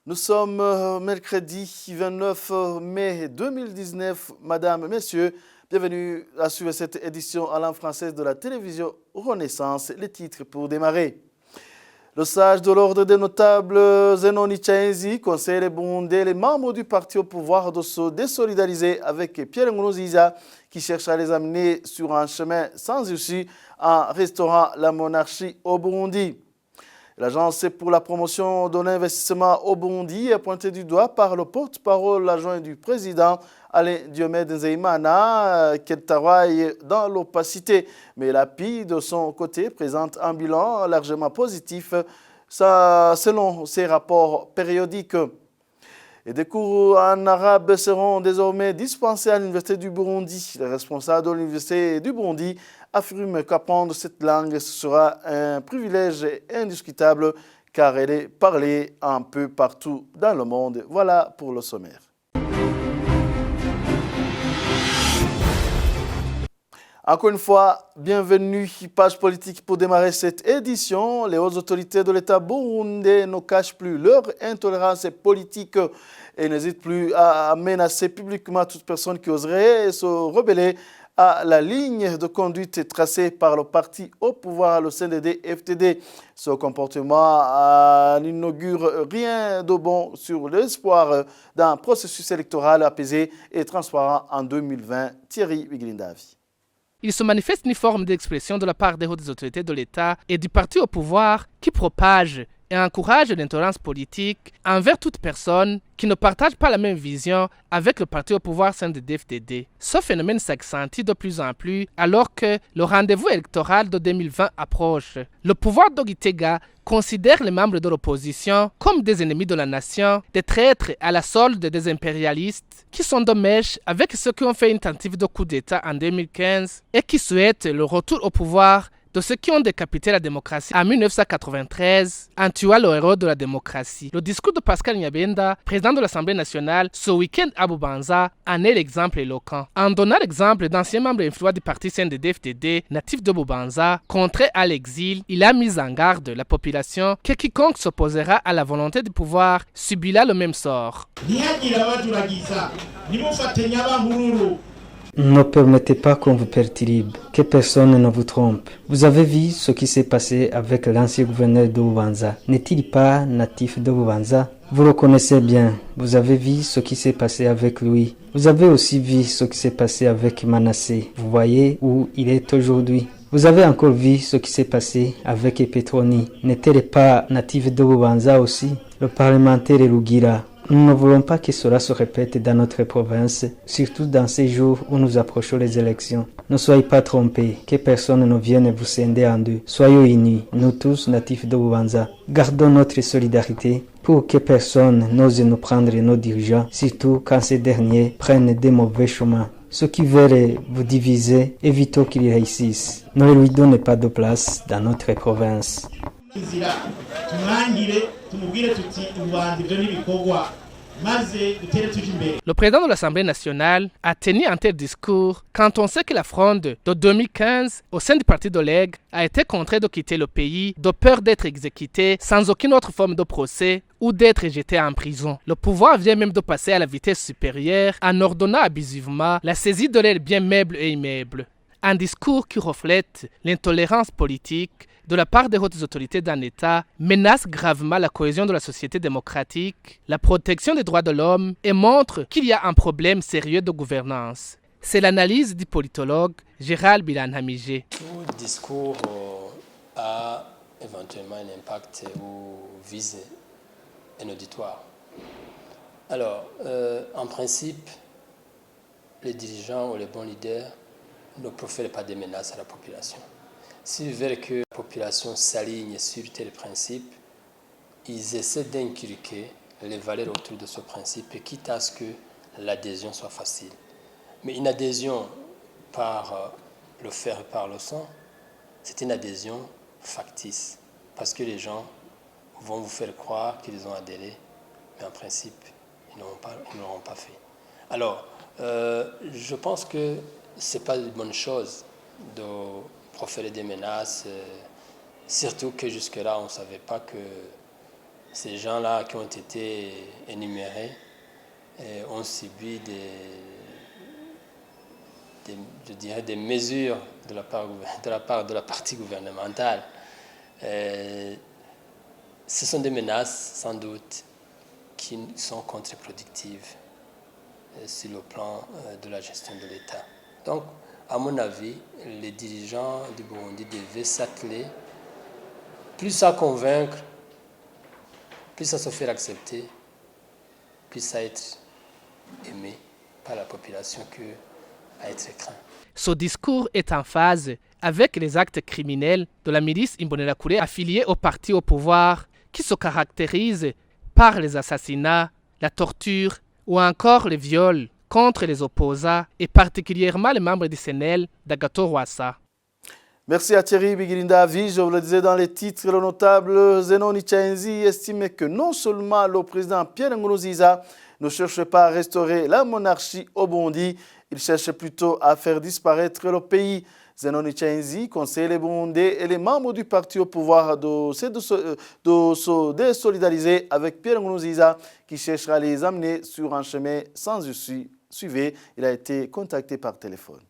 Nous sommes mercredi 29 mai 2019. Madame, Messieurs, bienvenue à suivre cette édition à langue française de la télévision Renaissance. Les titres pour démarrer. Le sage de l'ordre des notables Zenon Chaenzi conseille les Burundais, les membres du parti au pouvoir, de se désolidariser avec Pierre Nkurunziza qui cherche à les amener sur un chemin sans issue en restaurant la monarchie au Burundi. L'Agence pour la promotion de l'investissement au Burundi est pointée du doigt par le porte-parole adjoint du président Alain Diomède Nzeyimana qui travaille dans l'opacité. Mais l'API, de son côté, présente un bilan largement positif selon ses rapports périodiques. Et des cours en arabe seront désormais dispensés à l'Université du Burundi. Le responsable de l'Université du Burundi affirme qu'apprendre cette langue sera un privilège indiscutable car elle est parlée un peu partout dans le monde. Voilà pour le sommaire. Encore une fois, bienvenue, page politique pour démarrer cette édition. Les hautes autorités de l'État burundais ne cachent plus leur intolérance politique et n'hésitent plus à menacer publiquement toute personne qui oserait se rebeller à la ligne de conduite tracée par le parti au pouvoir, le CNDD-FDD. Ce comportement n'inaugure rien de bon sur l'espoir d'un processus électoral apaisé et transparent en 2020. Thierry Wiglindavi. Il se manifeste une forme d'expression de la part des hautes autorités de l'État et du parti au pouvoir qui propage et encourage l'intolérance politique envers toute personne qui ne partage pas la même vision avec le parti au pouvoir CNDD-FDD. Ce phénomène s'accentue de plus en plus alors que le rendez-vous électoral de 2020 approche. Le pouvoir d'Ogitega considère les membres de l'opposition comme des ennemis de la nation, des traîtres à la solde des impérialistes qui sont de mèche avec ceux qui ont fait une tentative de coup d'État en 2015 et qui souhaitent le retour au pouvoir de ceux qui ont décapité la démocratie en 1993 en tuant le héros de la démocratie. Le discours de Pascal Nyabenda, président de l'Assemblée nationale, ce week-end à Bubanza, en est l'exemple éloquent. En donnant l'exemple d'anciens membres influents du parti CNDD-FDD, natifs de Bubanza, contraints à l'exil, il a mis en garde la population que quiconque s'opposera à la volonté du pouvoir subira le même sort. Ne permettez pas qu'on vous perturbe, que personne ne vous trompe. Vous avez vu ce qui s'est passé avec l'ancien gouverneur de Bubanza. N'est-il pas natif de Bubanza? Vous le connaissez bien. Vous avez vu ce qui s'est passé avec lui. Vous avez aussi vu ce qui s'est passé avec Manassé. Vous voyez où il est aujourd'hui. Vous avez encore vu ce qui s'est passé avec Epetroni. N'était-il pas natif de Bubanza aussi? Le parlementaire Rugira. Nous ne voulons pas que cela se répète dans notre province, surtout dans ces jours où nous approchons les élections. Ne soyez pas trompés, que personne ne vienne vous scinder en deux. Soyons unis, nous tous natifs de Bubanza. Gardons notre solidarité pour que personne n'ose nous prendre nos dirigeants, surtout quand ces derniers prennent des mauvais chemins. Ceux qui veulent vous diviser, évitons qu'ils réussissent. Ne lui donnez pas de place dans notre province. Le président de l'Assemblée nationale a tenu un tel discours quand on sait que la fronde de 2015 au sein du parti d'Oleg a été contraint de quitter le pays de peur d'être exécuté sans aucune autre forme de procès ou d'être jeté en prison. Le pouvoir vient même de passer à la vitesse supérieure en ordonnant abusivement la saisie de leurs biens meubles et immeubles. Un discours qui reflète l'intolérance politique de la part des hautes autorités d'un État, menace gravement la cohésion de la société démocratique, la protection des droits de l'homme et montre qu'il y a un problème sérieux de gouvernance. C'est l'analyse du politologue Gérald Bilanhamije. Tout discours a éventuellement un impact ou vise un auditoire. Alors, en principe, les dirigeants ou les bons leaders ne profèrent pas des menaces à la population. S'ils veulent que la population s'aligne sur tel principe, ils essaient d'inculquer les valeurs autour de ce principe, quitte à ce que l'adhésion soit facile. Mais une adhésion par le fer et par le sang, c'est une adhésion factice, parce que les gens vont vous faire croire qu'ils ont adhéré, mais en principe, ils ne l'auront pas fait. Alors, je pense que ce n'est pas une bonne chose de proférer des menaces, surtout que jusque-là, on ne savait pas que ces gens-là qui ont été énumérés ont subi des mesures de la part de la partie gouvernementale. Ce sont des menaces, sans doute, qui sont contre-productives sur le plan de la gestion de l'État. Donc, à mon avis, les dirigeants du Burundi devaient s'atteler plus à convaincre, plus à se faire accepter, plus à être aimé par la population qu'à être craint. Ce discours est en phase avec les actes criminels de la milice Imbonerakure affiliée au parti au pouvoir qui se caractérise par les assassinats, la torture ou encore les viols contre les opposants et particulièrement les membres du CNL d'Agathon Rwasa. Merci à Thierry Bigirindavi. Je vous le disais dans les titres, le notable Zenon Ichenzi estime que non seulement le président Pierre Nkurunziza ne cherche pas à restaurer la monarchie au Burundi, il cherche plutôt à faire disparaître le pays. Zenon Ichenzi conseille les Burundais et les membres du parti au pouvoir de se désolidariser avec Pierre Nkurunziza qui cherchera à les amener sur un chemin sans issue. Suivez, il a été contacté par téléphone.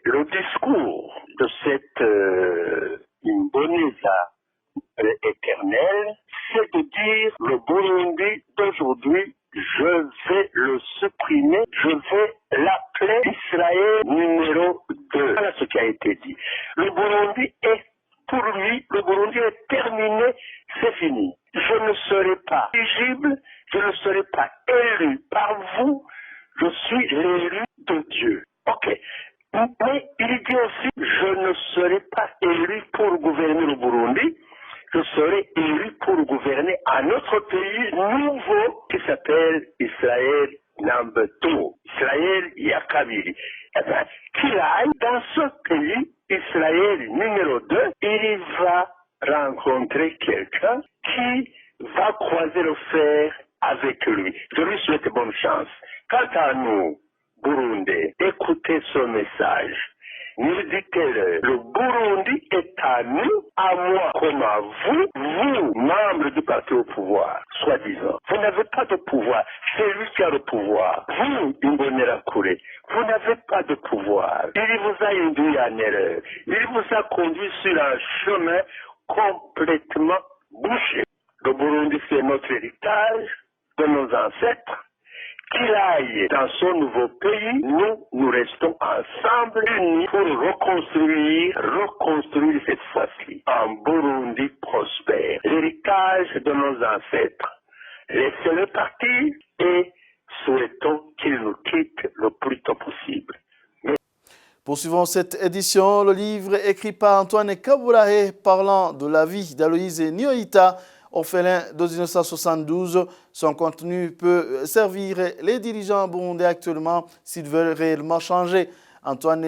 Le discours de cette Imboneza éternelle, c'est de dire le Burundi d'aujourd'hui, je vais le supprimer, je vais l'appeler Israël numéro 2. Voilà ce qui a été dit. Le Burundi est, pour lui, le Burundi est terminé, c'est fini. Je ne serai pas éligible, je ne serai pas élu par vous, je suis l'élu de Dieu. Ok. Mais il dit aussi, je ne serai pas élu pour gouverner le Burundi, je serai élu pour gouverner un autre pays nouveau qui s'appelle Israël number 2, Israël Yakabiri. Eh bien, qu'il aille dans ce pays, Israël numéro 2, il va rencontrer quelqu'un qui va croiser le fer avec lui. Je lui souhaite bonne chance. Quant à nous, Burundais, écoutez ce message. Nous dit-elle, le Burundi est à nous, à moi comme à vous, vous, membres du parti au pouvoir, soi-disant. Vous n'avez pas de pouvoir, c'est lui qui a le pouvoir. Vous, Imbonerakure, vous n'avez pas de pouvoir. Il vous a induit en erreur. Il vous a conduit sur un chemin complètement bouché. Le Burundi, c'est notre héritage de nos ancêtres. Qu'il aille dans son nouveau pays, nous restons ensemble, unis pour reconstruire cette fois-ci un Burundi prospère. L'héritage de nos ancêtres. Laissez-le partir et souhaitons qu'il nous quitte le plus tôt possible. Poursuivons cette édition, le livre écrit par Antoine Kaburahe parlant de la vie d'Aloïse Nioïta, orphelin de 1972. Son contenu peut servir les dirigeants burundais actuellement s'ils veulent réellement changer. Antoine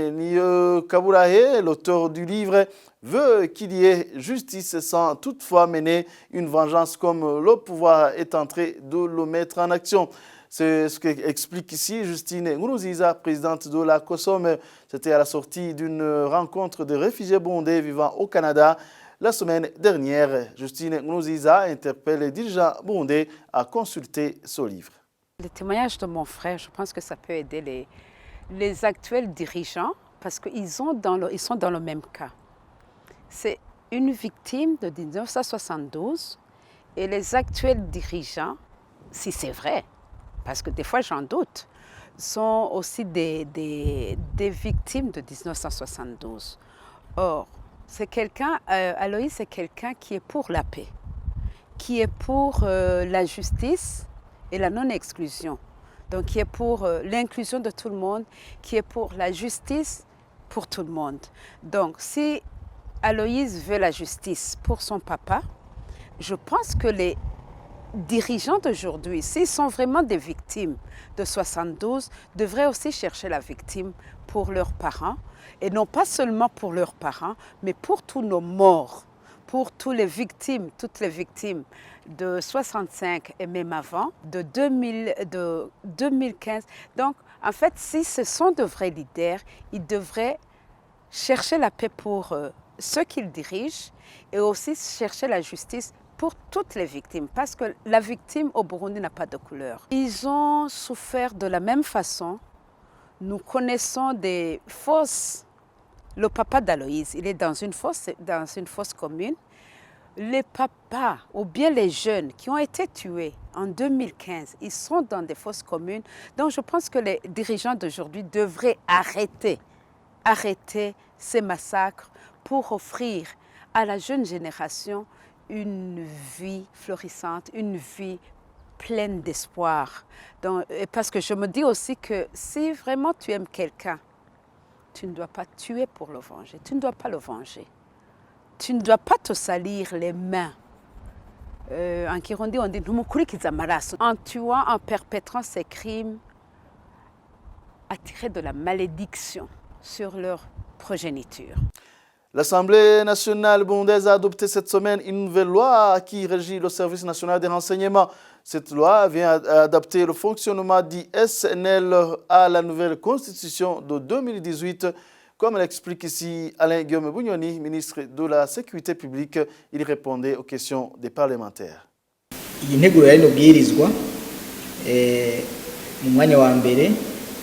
Kaburahe, l'auteur du livre, veut qu'il y ait justice sans toutefois mener une vengeance comme le pouvoir est en train de le mettre en action. C'est ce qu'explique ici Justine Nkurunziza, présidente de la COSOM. C'était à la sortie d'une rencontre de réfugiés burundais vivant au Canada. La semaine dernière, Justine Nkurunziza interpelle les dirigeants burundais à consulter ce livre. Le témoignage de mon frère, je pense que ça peut aider les actuels dirigeants parce qu'ils sont dans le même cas. C'est une victime de 1972 et les actuels dirigeants, si c'est vrai, parce que des fois j'en doute, sont aussi des victimes de 1972. Or, Aloïse, c'est quelqu'un qui est pour la paix, qui est pour la justice et la non-exclusion. Donc, qui est pour l'inclusion de tout le monde, qui est pour la justice pour tout le monde. Donc, si Aloïse veut la justice pour son papa, je pense que les dirigeants d'aujourd'hui, s'ils sont vraiment des victimes de 72, devraient aussi chercher la victime pour leurs parents, et non pas seulement pour leurs parents, mais pour tous nos morts, pour toutes les victimes de 65 et même avant, de 2015. Donc, en fait, si ce sont de vrais leaders, ils devraient chercher la paix pour ceux qu'ils dirigent et aussi chercher la justice pour toutes les victimes, parce que la victime au Burundi n'a pas de couleur. Ils ont souffert de la même façon. Nous connaissons des fosses. Le papa d'Aloïse, il est dans une fosse commune. Les papas ou bien les jeunes qui ont été tués en 2015, ils sont dans des fosses communes. Donc je pense que les dirigeants d'aujourd'hui devraient arrêter ces massacres pour offrir à la jeune génération une vie florissante, une vie pleine d'espoir. Parce que je me dis aussi que si vraiment tu aimes quelqu'un, tu ne dois pas tuer pour le venger, tu ne dois pas le venger. Tu ne dois pas te salir les mains. En Kirundi, on dit « en tuant, en perpétrant ces crimes, attirer de la malédiction sur leur progéniture. » L'Assemblée nationale burundaise a adopté cette semaine une nouvelle loi qui régit le service national des renseignements. Cette loi vient adapter le fonctionnement du SNL à la nouvelle constitution de 2018. Comme l'explique ici Alain Guillaume Bunyoni, ministre de la Sécurité publique, il répondait aux questions des parlementaires.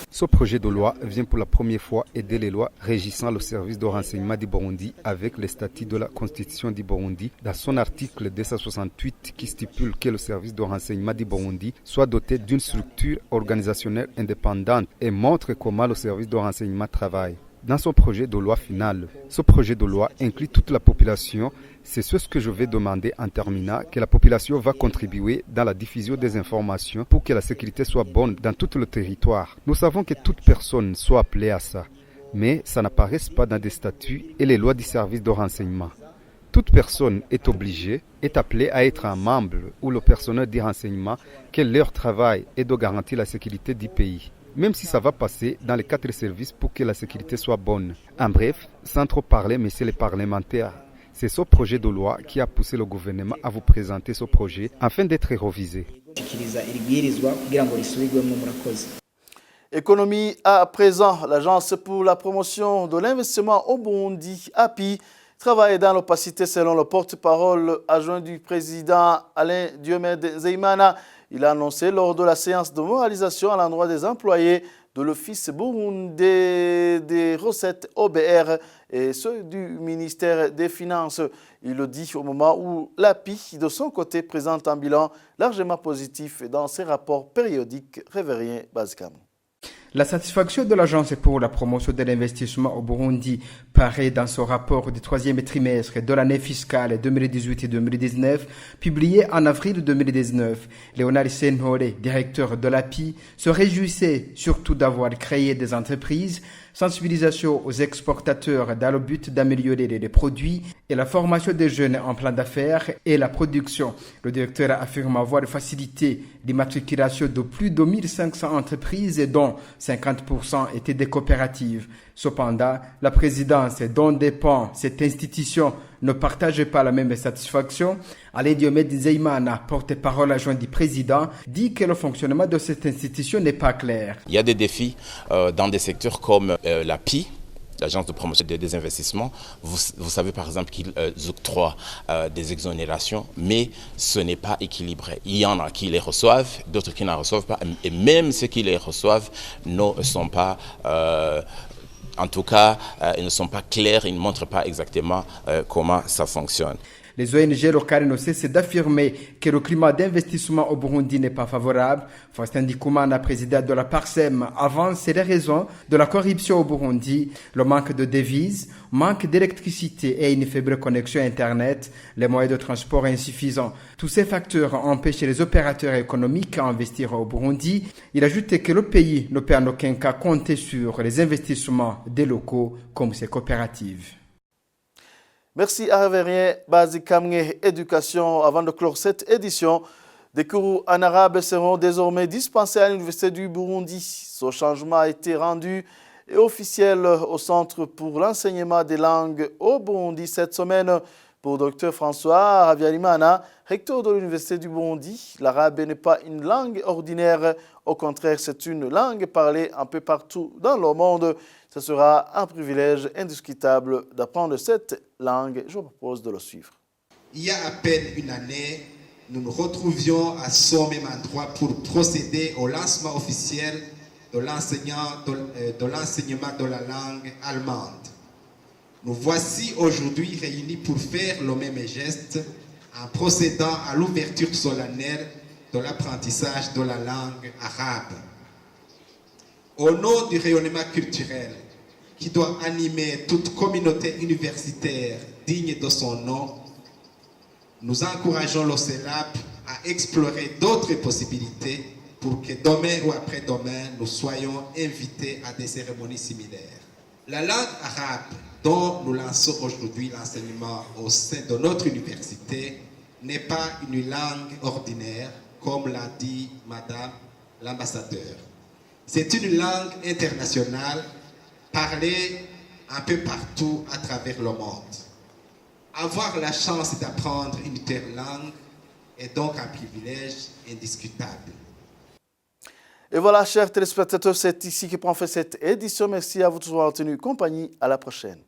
Ce projet de loi vient pour la première fois aider les lois régissant le service de renseignement du Burundi avec le statut de la Constitution du Burundi dans son article 268 qui stipule que le service de renseignement du Burundi soit doté d'une structure organisationnelle indépendante et montre comment le service de renseignement travaille. Dans son projet de loi final, ce projet de loi inclut toute la population. C'est ce que je vais demander en terminant, que la population va contribuer dans la diffusion des informations pour que la sécurité soit bonne dans tout le territoire. Nous savons que toute personne soit appelée à ça, mais ça n'apparaît pas dans des statuts et les lois du service de renseignement. Toute personne est appelée à être un membre ou le personnel du renseignement, que leur travail est de garantir la sécurité du pays. Même si ça va passer dans les 4 services pour que la sécurité soit bonne. En bref, sans trop parler, messieurs les parlementaires, c'est ce projet de loi qui a poussé le gouvernement à vous présenter ce projet afin d'être révisé. Économie à présent, l'Agence pour la promotion de l'investissement au Burundi, API, travaille dans l'opacité selon le porte-parole adjoint du président Alain Diomède Zeimana. Il a annoncé lors de la séance de moralisation à l'endroit des employés de l'Office burundais des recettes OBR et ceux du ministère des Finances. Il le dit au moment où l'API, de son côté, présente un bilan largement positif dans ses rapports périodiques. Révérien Bazkam. La satisfaction de l'Agence pour la promotion de l'investissement au Burundi paraît dans son rapport du 3e trimestre de l'année fiscale 2018 et 2019, publié en avril 2019. Léonard Senhore, directeur de l'API, se réjouissait surtout d'avoir créé des entreprises, sensibilisation aux exportateurs dans le but d'améliorer les produits et la formation des jeunes en plan d'affaires et la production. Le directeur affirme avoir facilité l'immatriculation de plus de 1500 entreprises dont 50% étaient des coopératives. Cependant, la présidence dont dépend cette institution ne partage pas la même satisfaction. Alain Diomède Zeimana, porte-parole adjoint du président, dit que le fonctionnement de cette institution n'est pas clair. Il y a des défis dans des secteurs comme l'API, l'Agence de promotion des investissements. Vous savez par exemple qu'ils octroient des exonérations, mais ce n'est pas équilibré. Il y en a qui les reçoivent, d'autres qui n'en reçoivent pas, et même ceux qui les reçoivent ne sont pas... En tout cas, ils ne sont pas clairs, ils ne montrent pas exactement comment ça fonctionne. Les ONG locales ne cessent d'affirmer que le climat d'investissement au Burundi n'est pas favorable. Faustin Ndikumana, président de la PARSEM, avance les raisons de la corruption au Burundi, le manque de devises, manque d'électricité et une faible connexion Internet, les moyens de transport insuffisants. Tous ces facteurs empêchent les opérateurs économiques à investir au Burundi. Il ajoute que le pays ne peut en aucun cas compter sur les investissements des locaux comme ces coopératives. Merci à Révérien Bazikamge Éducation. Avant de clore cette édition, des cours en arabe seront désormais dispensés à l'Université du Burundi. Ce changement a été rendu officiel au Centre pour l'enseignement des langues au Burundi cette semaine. Pour Dr François Ravialimana, recteur de l'Université du Burundi, l'arabe n'est pas une langue ordinaire. Au contraire, c'est une langue parlée un peu partout dans le monde. Ce sera un privilège indiscutable d'apprendre cette langue. Je vous propose de le suivre. Il y a à peine une année, nous nous retrouvions à ce même endroit pour procéder au lancement officiel de l'enseignement de la langue allemande. Nous voici aujourd'hui réunis pour faire le même geste en procédant à l'ouverture solennelle de l'apprentissage de la langue arabe. Au nom du rayonnement culturel qui doit animer toute communauté universitaire digne de son nom, nous encourageons l'OCELAP à explorer d'autres possibilités pour que demain ou après-demain, nous soyons invités à des cérémonies similaires. La langue arabe dont nous lançons aujourd'hui l'enseignement au sein de notre université n'est pas une langue ordinaire, comme l'a dit Madame l'ambassadeur. C'est une langue internationale parlée un peu partout à travers le monde. Avoir la chance d'apprendre une telle langue est donc un privilège indiscutable. Et voilà, chers téléspectateurs, c'est ici que prend fin cette édition. Merci à vous de nous avoir tenu compagnie. À la prochaine.